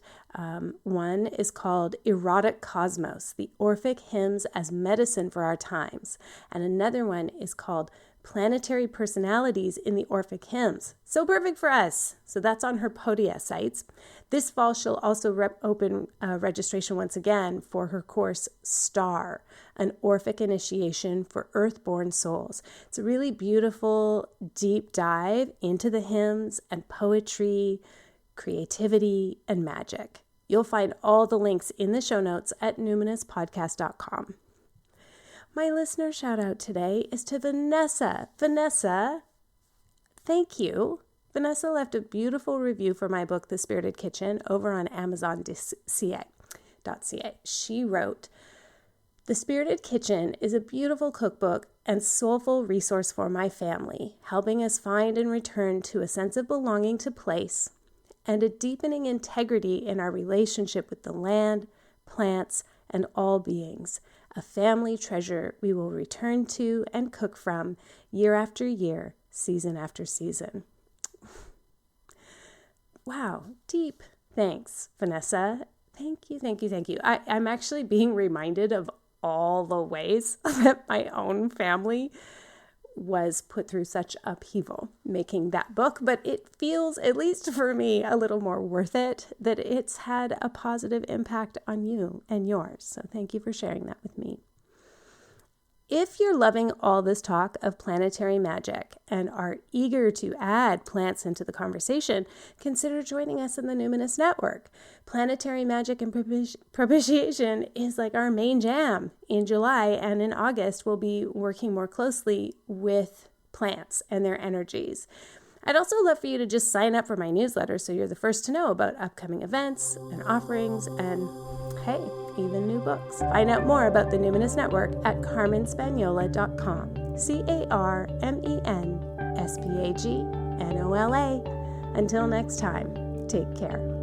One is called Erotic Cosmos, the Orphic Hymns as Medicine for Our Times. And another one is called Planetary Personalities in the Orphic Hymns. So perfect for us. So that's on her Podia sites. This fall, she'll also open registration once again for her course Star, an Orphic initiation for earthborn souls. It's a really beautiful, deep dive into the hymns and poetry, creativity, and magic. You'll find all the links in the show notes at numinouspodcast.com. My listener shout out today is to Vanessa. Vanessa, thank you. Vanessa left a beautiful review for my book, The Spirited Kitchen, over on Amazon.ca. She wrote, The Spirited Kitchen is a beautiful cookbook and soulful resource for my family, helping us find and return to a sense of belonging to place and a deepening integrity in our relationship with the land, plants, and all beings. A family treasure we will return to and cook from year after year, season after season. Wow, deep. Thanks, Vanessa. Thank you, thank you, thank you. I'm actually being reminded of all the ways that my own family was put through such upheaval making that book, but it feels, at least for me, a little more worth it that it's had a positive impact on you and yours. So thank you for sharing that with me. If you're loving all this talk of planetary magic and are eager to add plants into the conversation, consider joining us in the Numinous Network. Planetary magic and propitiation is like our main jam in July, and in August we'll be working more closely with plants and their energies. I'd also love for you to just sign up for my newsletter so you're the first to know about upcoming events and offerings and, hey, even new books. Find out more about the Numinous Network at carmenspagnola.com. CarmenSpagnola. Until next time, take care.